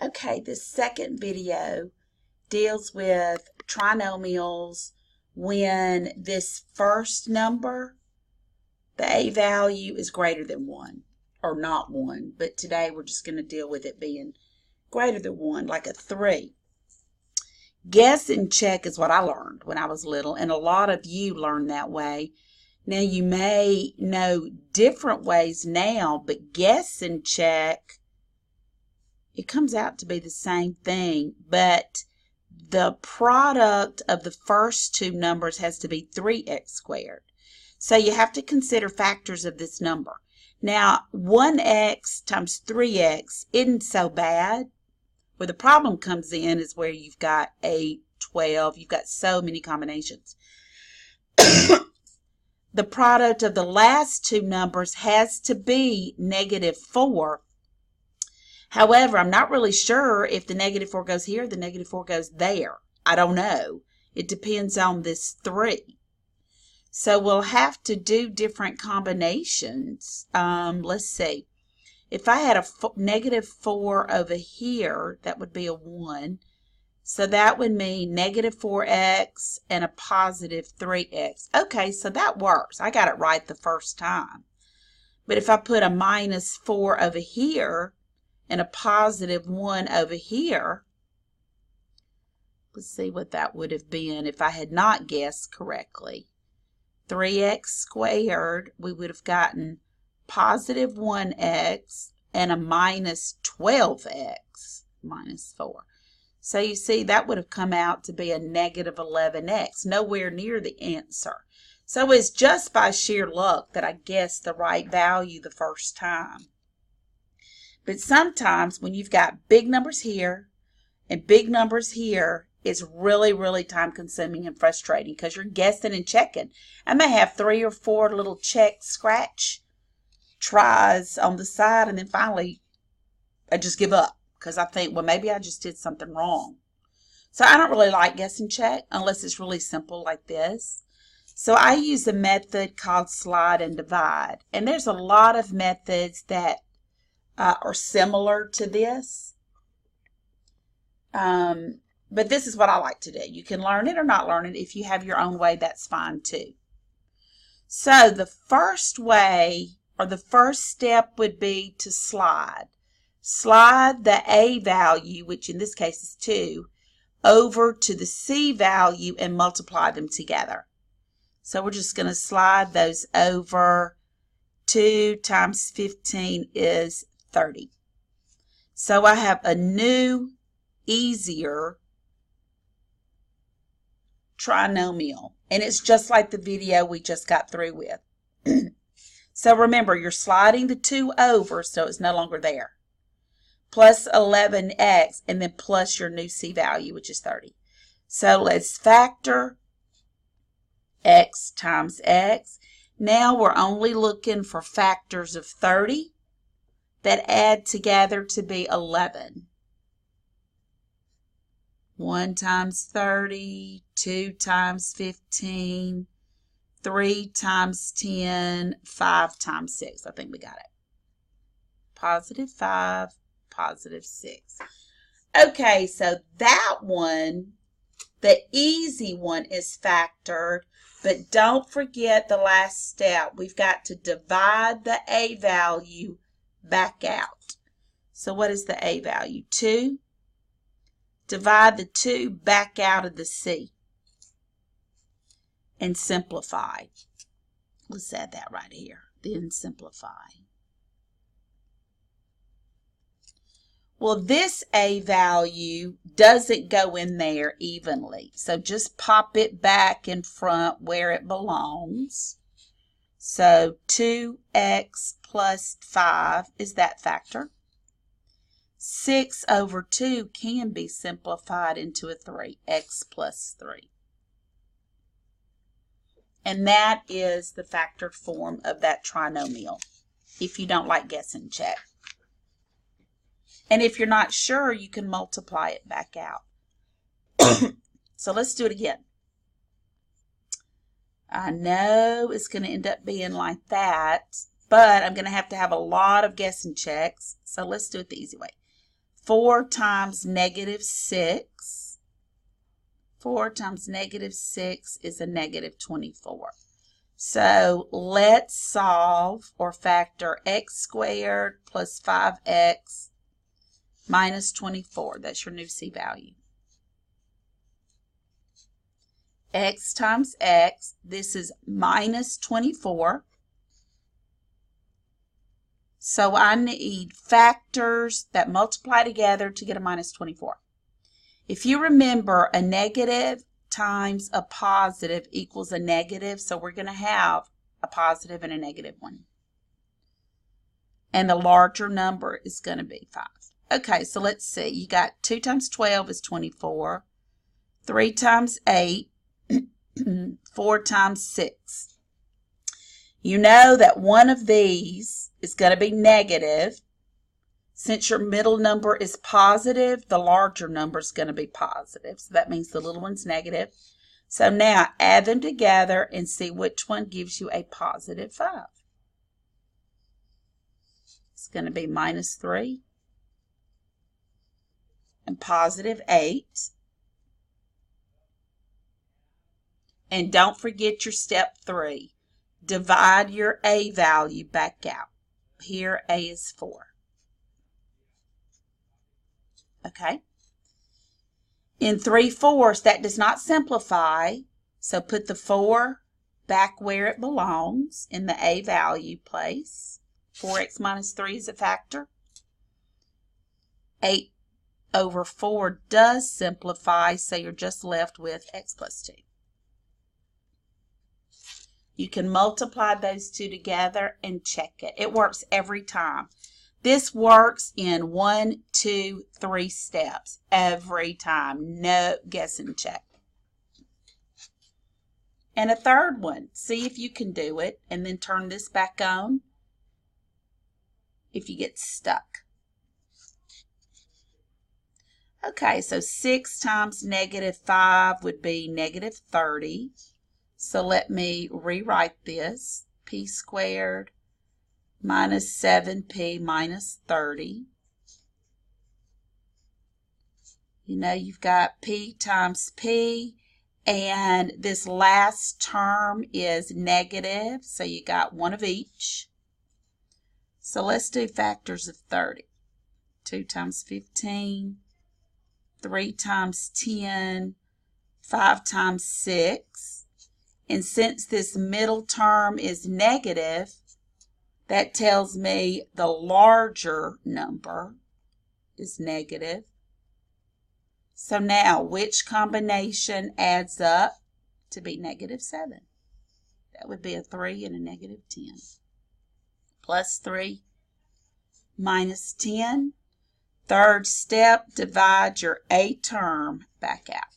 Okay, this second video deals with trinomials when this first number, the a value, is greater than 1, or not 1, but today we're just going to deal with it being greater than 1, like a 3. Guess and check is what I learned when I was little, and a lot of you learn that way. Now you may know different ways now, but guess and check, it comes out to be the same thing, but the product of the first two numbers has to be 3x squared. So you have to consider factors of this number. Now, 1x times 3x isn't so bad. Where the problem comes in is where you've got 8, 12, you've got so many combinations. The product of the last two numbers has to be -4. However, I'm not really sure if the -4 goes here, the -4 goes there. I don't know. It depends on this 3. So we'll have to do different combinations. Let's see. If I had a -4 over here, that would be a 1. So that would mean -4x and a +3x. Okay, so that works. I got it right the first time. But if I put a -4 over here and a +1 over here, let's see what that would have been if I had not guessed correctly. 3x squared, we would have gotten +1x and a -12x -4. So you see that would have come out to be a -11x, nowhere near the answer. So it's just by sheer luck that I guessed the right value the first time. But sometimes when you've got big numbers here and big numbers here, it's really, really time consuming and frustrating because you're guessing and checking. I may have 3 or 4 little check, scratch tries on the side, and then finally I just give up because I think, well, maybe I just did something wrong. So I don't really like guess and check unless it's really simple like this. So I use a method called slide and divide. And there's a lot of methods that are similar to this. But this is what I like to do. You can learn it or not learn it. If you have your own way, that's fine too. So the first way, or the first step, would be to slide. Slide the a value, which in this case is 2, over to the c value and multiply them together. So we're just going to slide those over. 2 times 15 is 30. So I have a new, easier trinomial. And it's just like the video we just got through with. So remember, you're sliding the 2 over so it's no longer there. Plus 11x, and then plus your new c value, which is 30. So let's factor x times x. Now we're only looking for factors of 30 that add together to be 11. 1 times 30, 2 times 15, 3 times 10, 5 times 6. I think we got it. +5, +6. Okay, so that one, the easy one, is factored, but don't forget the last step. We've got to divide the a value back out. So what is the a value? 2. Divide the 2 back out of the c and simplify. Let's add that right here. Then simplify. Well, this a value doesn't go in there evenly. So just pop it back in front where it belongs. So 2x plus 5 is that factor. 6 over 2 can be simplified into a 3, x plus 3. And that is the factored form of that trinomial, if you don't like guess and check. And if you're not sure, you can multiply it back out. So let's do it again. I know it's going to end up being like that, but I'm going to have a lot of guess and checks. So let's do it the easy way. 4 times negative 6. 4 times negative 6 is a negative 24. So let's solve or factor x squared plus 5x minus 24. That's your new C value. X times x, this is minus 24. So I need factors that multiply together to get a minus 24. If you remember, a negative times a positive equals a negative, so we're going to have a positive and a negative one. And the larger number is going to be 5. Okay, so let's see. You got 2 times 12 is 24. 3 times 8, 4 times 6. You know that one of these is going to be negative. Since your middle number is positive, the larger number is going to be positive. So that means the little one's negative. So now add them together and see which one gives you a positive 5. It's going to be minus 3 and positive 8. And don't forget your step 3. Divide your A value back out. Here A is 4. Okay. In 3/4, that does not simplify, so put the 4 back where it belongs in the A value place. 4x minus 3 is a factor. 8 over 4 does simplify, so you're just left with x plus 2. You can multiply those two together and check it. It works every time. This works in 1, 2, 3 steps every time. No guess and check. And a third one. See if you can do it and then turn this back on if you get stuck. Okay, so 6 times negative 5 would be negative 30. So let me rewrite this. P squared minus 7p minus 30. You know you've got p times p, and this last term is negative, so you got one of each. So let's do factors of 30. 2 times 15, 3 times 10, 5 times 6. And since this middle term is negative, that tells me the larger number is negative. So now, which combination adds up to be negative 7? That would be a 3 and a negative 10. Plus 3 minus 10. Third step, divide your A term back out.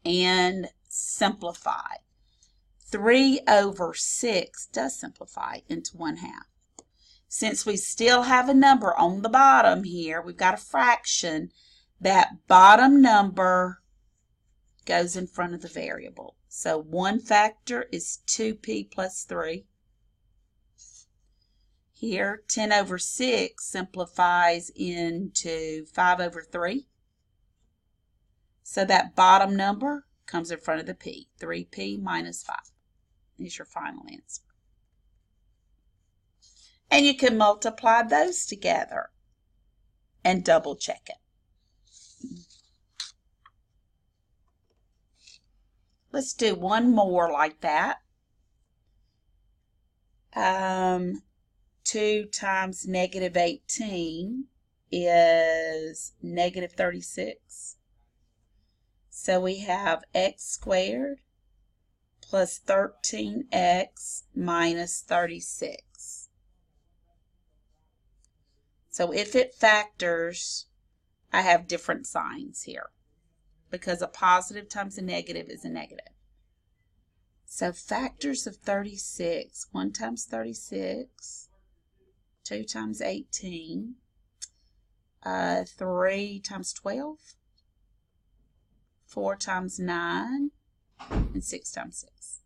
And simplify. 3 over 6 does simplify into 1/2. Since we still have a number on the bottom here, we've got a fraction, that bottom number goes in front of the variable. So one factor is 2p plus 3. Here, 10 over 6 simplifies into 5 over 3. So that bottom number comes in front of the p. 3p minus 5 is your final answer. And you can multiply those together and double check it. Let's do one more like that. 2 times negative 18 is negative 36. So we have x squared plus 13x minus 36. So if it factors, I have different signs here because a positive times a negative is a negative. So factors of 36, 1 times 36, 2 times 18, 3 times 12, 4 times 9, and 6 times 6.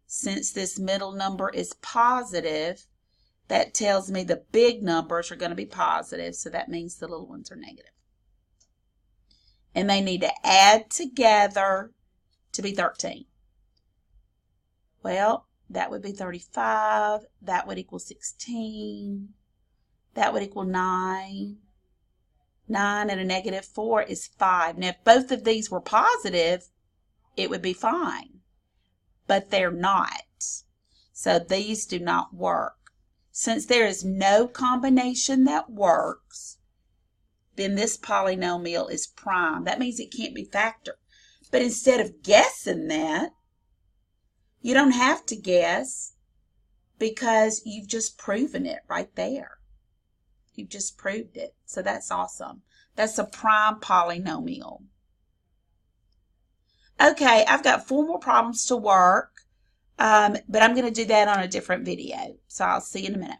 Since this middle number is positive, that tells me the big numbers are going to be positive, so that means the little ones are negative. And they need to add together to be 13. Well, that would be 35. That would equal 16. That would equal 9. 9 and a negative 4 is 5. Now, if both of these were positive, it would be fine. But they're not. So these do not work. Since there is no combination that works, then this polynomial is prime. That means it can't be factored. But instead of guessing that, you don't have to guess because you've just proven it right there. You've just proved it. So that's awesome. That's a prime polynomial. Okay, I've got 4 more problems to work, but I'm going to do that on a different video. So I'll see you in a minute.